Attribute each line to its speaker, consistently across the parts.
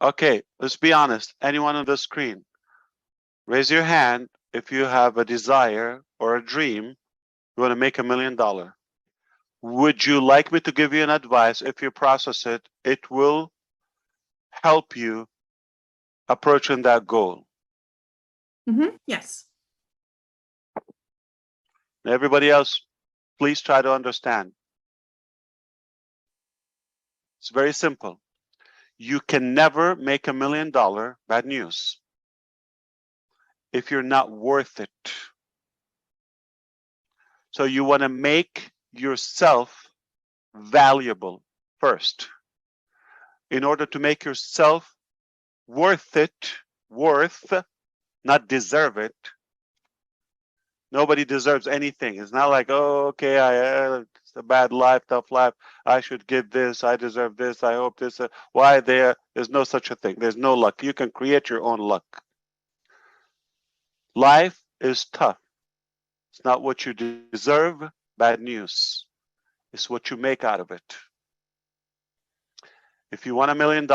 Speaker 1: Okay, let's be honest. Anyone on the screen, raise your hand if you have a desire or a dream, you want to make $1 million. Would you like me to give you an advice? If you process it, it will help you approaching that goal.
Speaker 2: Yes.
Speaker 1: Everybody else, please try to understand. It's very simple. You can never make $1 million, bad news, if you're not worth it. So you want to make yourself valuable first. In order to make yourself worth it, not deserve it. Nobody deserves anything. It's not like, oh, okay, it's a bad life, tough life. I should get this. I deserve this. I hope this. Why there? There's no such a thing. There's no luck. You can create your own luck. Life is tough. It's not what you deserve. Bad news. It's what you make out of it. If you want $1 million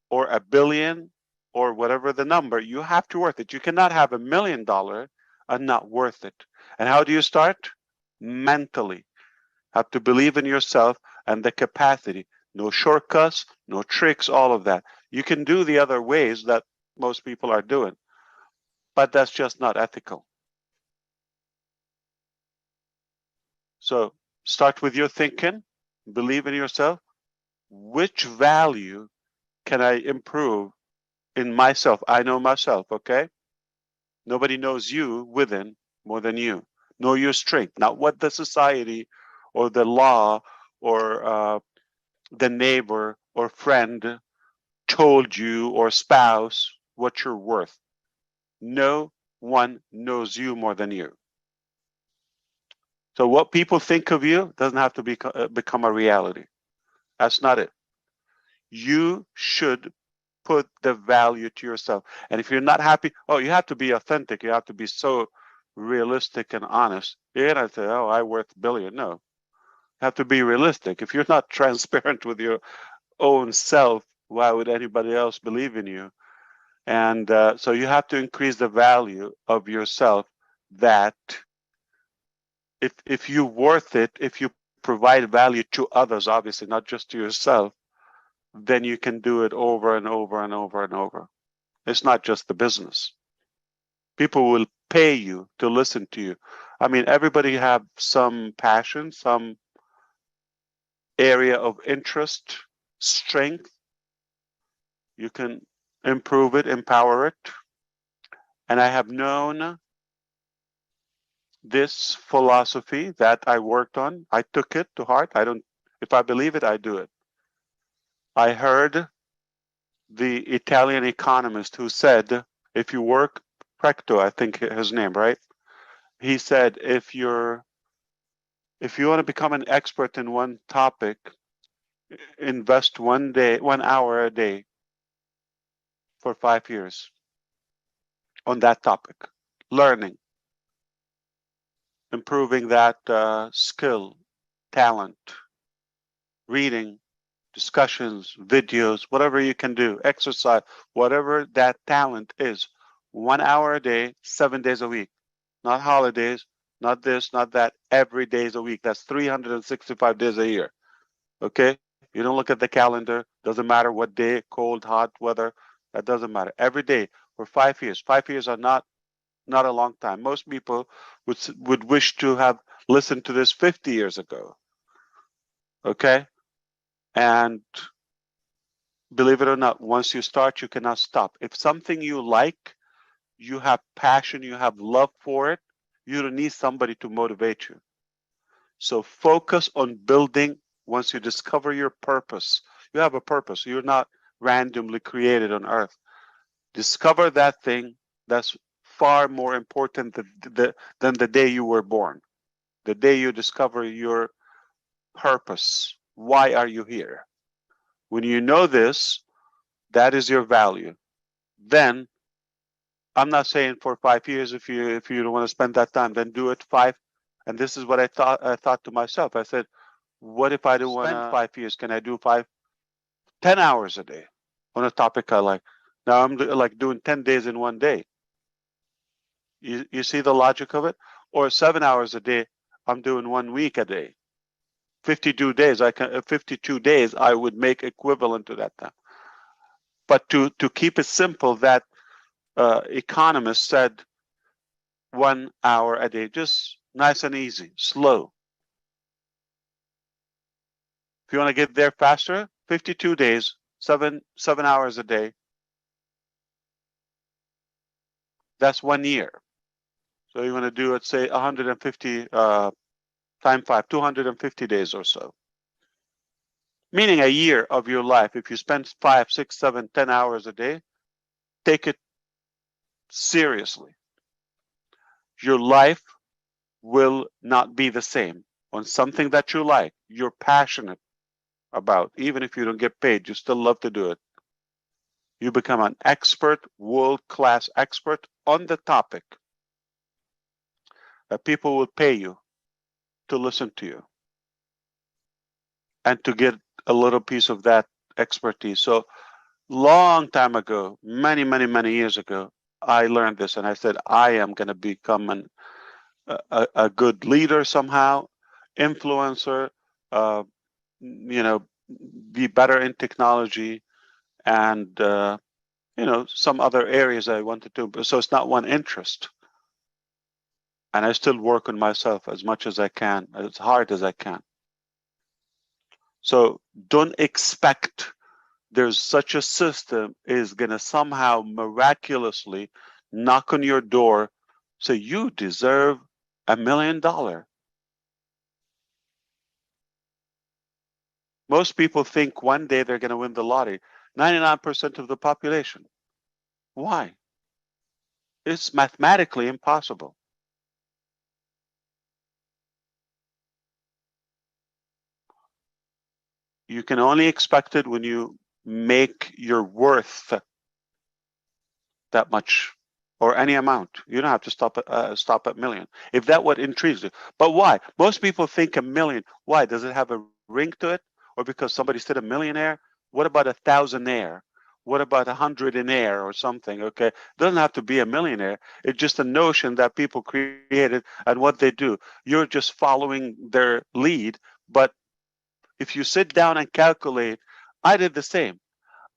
Speaker 1: or a billion or whatever the number, you have to worth it. You cannot have $1 million and not worth it. And how do you start? Mentally. Have to believe in yourself and the capacity. No shortcuts, no tricks, all of that. You can do the other ways that most people are doing, but that's just not ethical. So start with your thinking, believe in yourself. Which value can I improve in myself? I know myself, okay? Nobody knows you within more than you. Know your strength, not what the society or the law or the neighbor or friend told you or spouse what you're worth. No one knows you more than you. So what people think of you doesn't have to become a reality. That's not it. You should put the value to yourself. And if you're not happy, you have to be authentic. You have to be so realistic and honest. You're not say, I worth $1 billion. No, you have to be realistic. If you're not transparent with your own self, why would anybody else believe in you? And so you have to increase the value of yourself, that if you're worth it, if you provide value to others, obviously not just to yourself, then you can do it over and over and over and over. It's not just the business. People will pay you to listen to you. I mean, everybody have some passion, some area of interest, strength. You can improve it, empower it. And I have known this philosophy that I worked on. I took it to heart. If I believe it, I do it. I heard the Italian economist who said, if you work, Precto, I think his name, right? He said, if you want to become an expert in one topic, invest 1 hour a day for 5 years on that topic, learning, improving that skill, talent, reading, discussions, videos, whatever you can do, exercise, whatever that talent is, 1 hour a day, 7 days a week, not holidays, not this, not that, every day is a week. That's 365 days a year. Okay? You don't look at the calendar, doesn't matter what day, cold, hot, weather, that doesn't matter. Every day for 5 years. 5 years are not a long time. Most people would wish to have listened to this 50 years ago. Okay? And believe it or not, once you start, you cannot stop. If something you like, you have passion, you have love for it, you don't need somebody to motivate you. So focus on building. Once you discover your purpose, you have a purpose. You're not randomly created on earth. Discover that thing. That's far more important than the day you were born. The day you discover your purpose. Why are you here? When you know this, that is your value. Then, I'm not saying for 5 years, if you don't want to spend that time, then do it 5. And this is what I thought to myself. I said, what if I don't want to spend 5 years? Can I do 10 hours a day on a topic I like. Now I'm like doing 10 days in one day. You see the logic of it? Or 7 hours a day, I'm doing 1 week a day. 52 days, 52 days I would make equivalent to that time. But to keep it simple, that economist said 1 hour a day, just nice and easy, slow. If you want to get there faster, 52 days, 7 hours a day. That's 1 year. So you want to do it, say 150 times 5, 250 days or so. Meaning a year of your life. If you spend 5, 6, 7, 10 hours a day, take it seriously. Your life will not be the same on something that you like, you're passionate about. Even if you don't get paid, you still love to do it. You become an expert, world-class expert on the topic that people will pay you to listen to you and to get a little piece of that expertise. So long time ago, many years ago, I learned this and I said, I am going to become a good leader somehow, influencer, uh, be better in technology and, some other areas I wanted to. So it's not one interest. And I still work on myself as much as I can, as hard as I can. So don't expect there's such a system is going to somehow miraculously knock on your door, say you deserve $1 million. Most people think one day they're going to win the lottery. 99% of the population. Why? It's mathematically impossible. You can only expect it when you make your worth that much or any amount. You don't have to stop at million. If that what intrigues you. But why? Most people think $1 million. Why? Does it have a ring to it? Or because somebody said a millionaire? What about a thousandaire? What about 100-aire or something? Okay, it doesn't have to be a millionaire. It's just a notion that people created and what they do. You're just following their lead. But if you sit down and calculate, I did the same.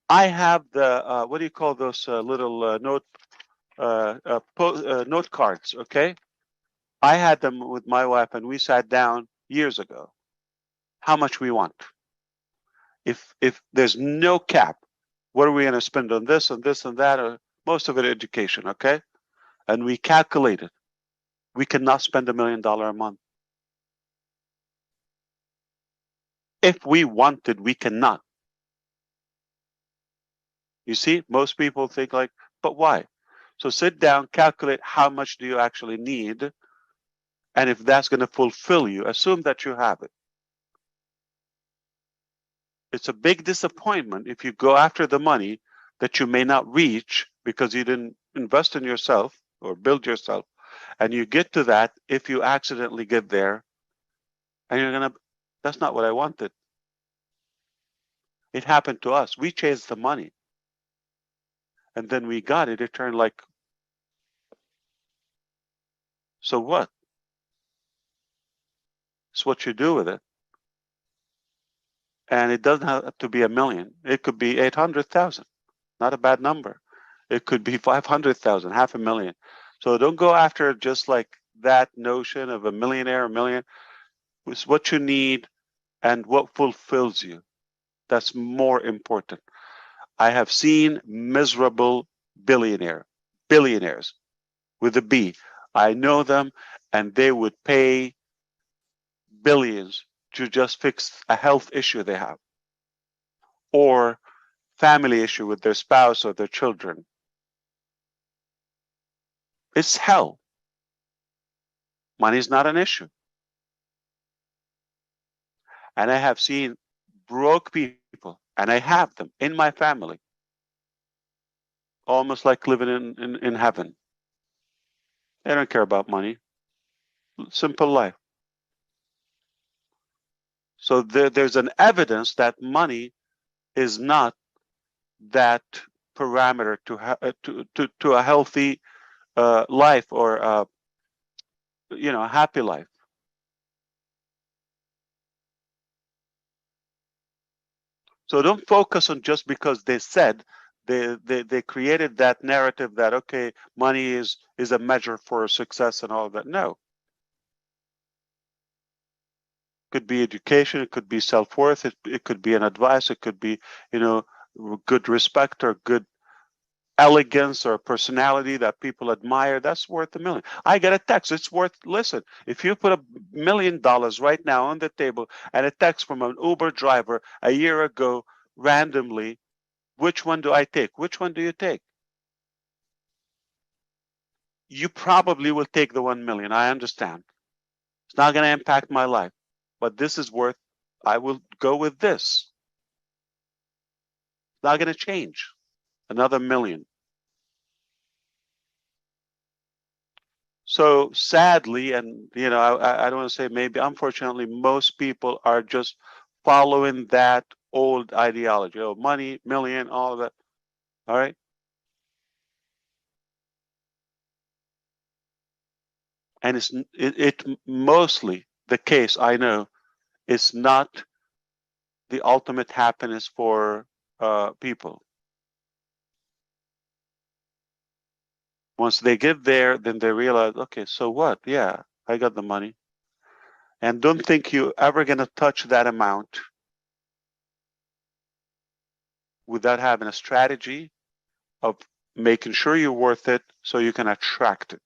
Speaker 1: I have the what do you call those little note cards? Okay, I had them with my wife, and we sat down years ago. How much we want? If there's no cap, what are we going to spend on this and this and that? Or most of it education, okay? And we calculated. We cannot spend $1 million a month. If we wanted, we cannot. You see, most people think like, but why? So sit down, calculate how much do you actually need, and if that's going to fulfill you, assume that you have it. It's a big disappointment if you go after the money that you may not reach because you didn't invest in yourself or build yourself, and you get to that if you accidentally get there, and you're going to, that's not what I wanted. It happened to us. We chased the money, and then we got it. It turned like, so what? It's what you do with it. And it doesn't have to be $1 million. It could be 800,000. Not a bad number. It could be 500,000, $500,000. So don't go after just like that notion of a millionaire, a million. It's what you need and what fulfills you. That's more important. I have seen miserable billionaires with a B. I know them, and they would pay billions to just fix a health issue they have or family issue with their spouse or their children. It's hell. Money is not an issue. And I have seen broke people, and I have them in my family, almost like living in heaven. They don't care about money. Simple life. So there's an evidence that money is not that parameter to a healthy life, or a happy life. So don't focus on just because they said, they created that narrative that, okay, money is a measure for success and all of that. No. Could be education, it could be self-worth, it could be an advice, it could be, good respect or good elegance or personality that people admire. That's worth $1 million. I get a text, it's worth, listen, if you put $1 million right now on the table and a text from an Uber driver a year ago randomly, which one do I take? Which one do you take? You probably will take the 1 million. I understand. It's not going to impact my life, but this is worth, I will go with this. It's not going to change. Another million. So sadly, and I don't want to say maybe, unfortunately, most people are just following that old ideology. Oh, money, million, all of that. All right. And it mostly the case, I know, is not the ultimate happiness for people. Once they get there, then they realize, okay, so what? Yeah, I got the money. And don't think you're ever going to touch that amount without having a strategy of making sure you're worth it so you can attract it.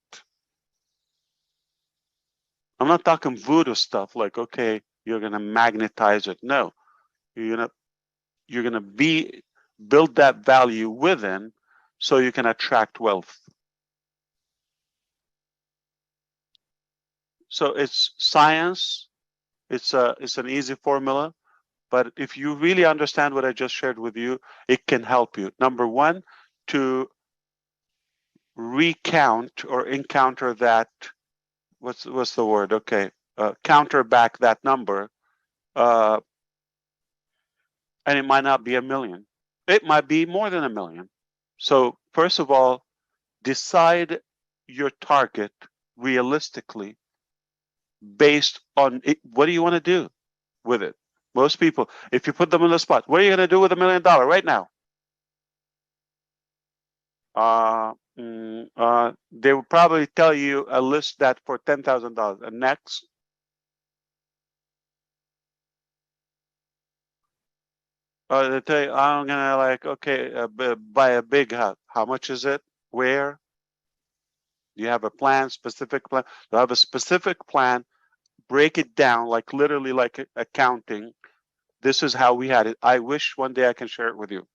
Speaker 1: I'm not talking voodoo stuff like, okay, you're going to magnetize it. No, you're going to build that value within so you can attract wealth. So it's science. It's an easy formula, but if you really understand what I just shared with you, it can help you. Number one, to recount or encounter that, what's the word? Okay, counter back that number, and it might not be 1 million. It might be more than 1 million. So first of all, decide your target realistically based on it. What do you want to do with it? Most people, if you put them on the spot, what are you going to do with $1 million right now? They will probably tell you a list that for $10,000. And next, they tell you, I'm gonna buy a big house. How much is it? Where? Do you have a plan? Specific plan? Do you have a specific plan? Break it down, like literally like accounting. This is how we had it. I wish one day I can share it with you.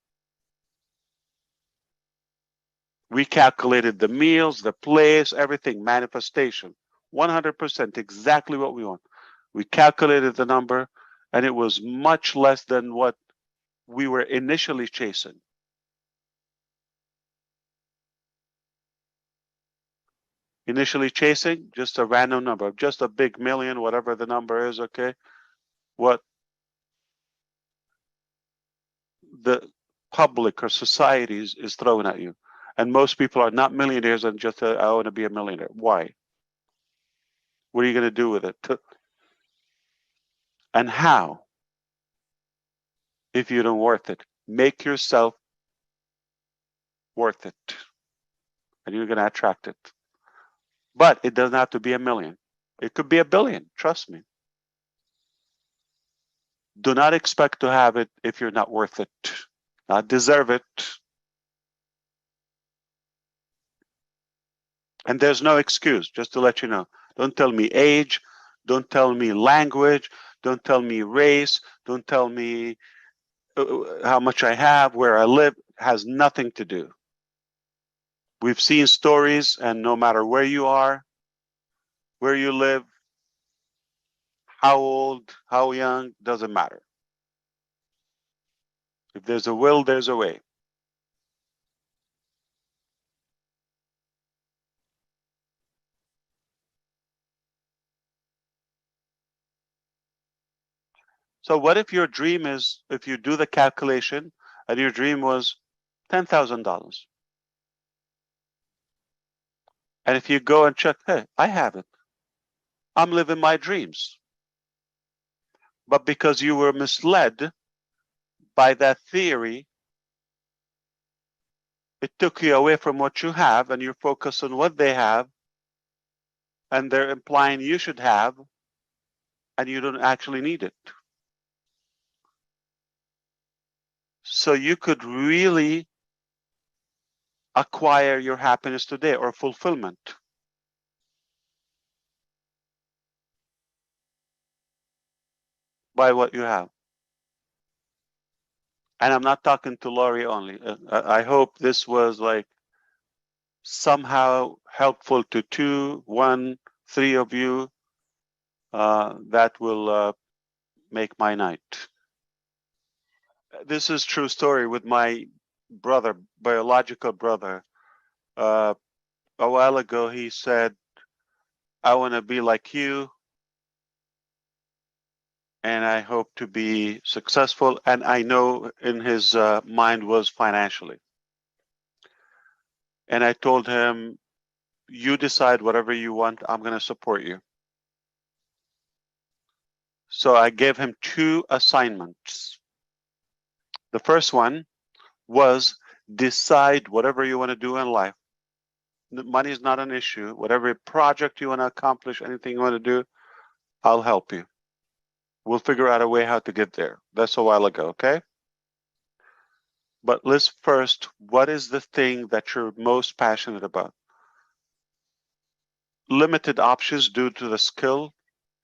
Speaker 1: We calculated the meals, the place, everything, manifestation, 100%, exactly what we want. We calculated the number, and it was much less than what we were initially chasing. Initially chasing just a random number, just a big million, whatever the number is, okay? What the public or society is throwing at you. And most people are not millionaires and just, I want to be a millionaire. Why? What are you going to do with it? And how? If you don't worth it, make yourself worth it, and you're going to attract it. But it doesn't have to be 1 million. It could be 1 billion. Trust me. Do not expect to have it if you're not worth it, not deserve it. And there's no excuse, just to let you know. Don't tell me age. Don't tell me language. Don't tell me race. Don't tell me how much I have, where I live. Has nothing to do. We've seen stories, and no matter where you are, where you live, how old, how young, doesn't matter. If there's a will, there's a way. So what if your dream is, if you do the calculation and your dream was $10,000. And if you go and check, hey, I have it. I'm living my dreams. But because you were misled by that theory, it took you away from what you have, and you're focused on what they have, and they're implying you should have, and you don't actually need it. So you could really acquire your happiness today or fulfillment by what you have. And I'm not talking to Laurie only. I hope this was like somehow helpful to 2, 1, 3 of you. That will make my night. This is true story with my brother, biological brother. A while ago, he said, I want to be like you, and I hope to be successful. And I know in his mind was financially. And I told him, you decide whatever you want, I'm going to support you. So I gave him 2 assignments. The first one was decide whatever you want to do in life. Money is not an issue. Whatever project you want to accomplish, anything you want to do, I'll help you. We'll figure out a way how to get there. That's a while ago, okay? But let's first, what is the thing that you're most passionate about? Limited options due to the skill,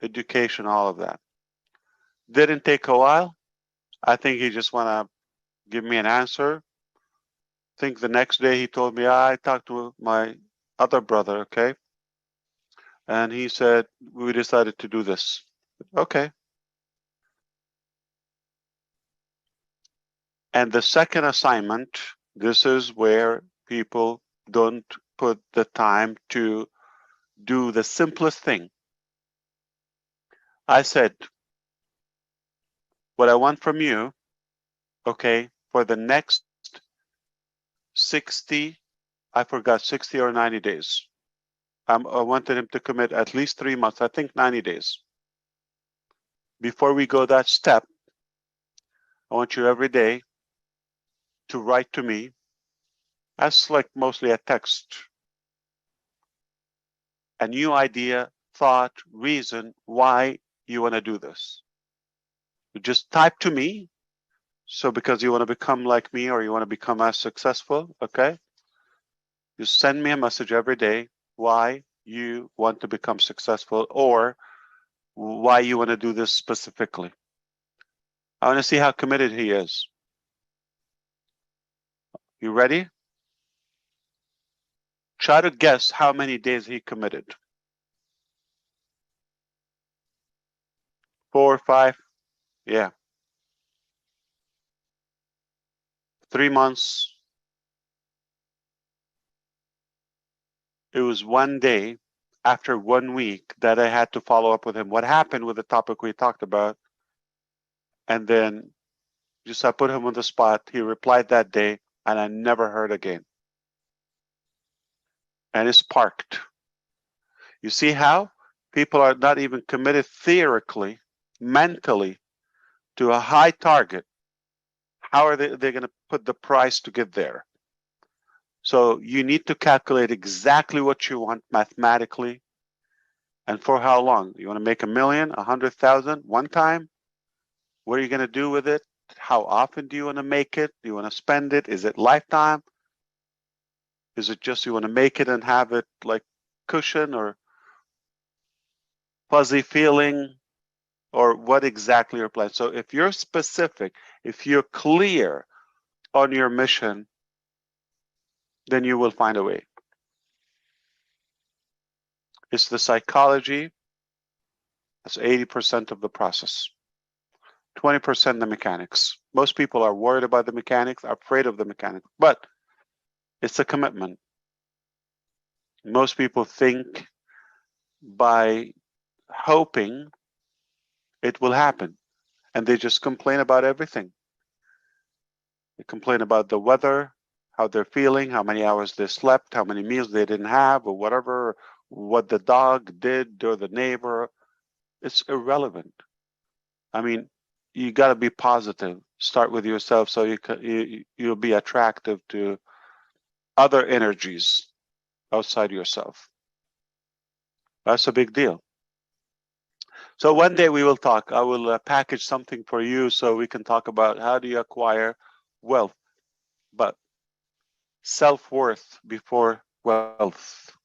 Speaker 1: education, all of that. Didn't take a while. I think he just want to give me an answer. I think the next day he told me, I talked to my other brother, okay? And he said, we decided to do this. Okay. And the second assignment, this is where people don't put the time to do the simplest thing. I said, what I want from you, okay, for the next 60, I forgot 60 or 90 days. I wanted him to commit at least 3 months, I think 90 days. Before we go that step, I want you every day to write to me. That's like mostly a text. A new idea, thought, reason why you want to do this. You just type to me. So because you want to become like me or you want to become as successful, okay? You send me a message every day why you want to become successful or why you want to do this specifically. I want to see how committed he is. You ready? Try to guess how many days he committed. 4, 5, yeah. 3 months. It was one day after 1 week that I had to follow up with him. What happened with the topic we talked about? And then just I put him on the spot. He replied that day, and I never heard again. And it's parked. You see how people are not even committed theoretically, mentally, to a high target. How are they going to put the price to get there? So you need to calculate exactly what you want mathematically and for how long. You want to make $1 million, 100,000 one time? What are you going to do with it? How often do you want to make it? Do you want to spend it? Is it lifetime? Is it just you want to make it and have it like cushion or fuzzy feeling? Or what exactly your plan? So if you're specific, if you're clear on your mission, then you will find a way. It's the psychology. That's 80% of the process. 20% the mechanics. Most people are worried about the mechanics, are afraid of the mechanics, but it's a commitment. Most people think by hoping it will happen, and they just complain about everything. They complain about the weather, how they're feeling, how many hours they slept, how many meals they didn't have, or whatever, what the dog did or the neighbor. It's irrelevant. I mean, you got to be positive. Start with yourself so you'll be attractive to other energies outside yourself. That's a big deal. So one day we will talk. I will package something for you so we can talk about how do you acquire wealth, but self-worth before wealth.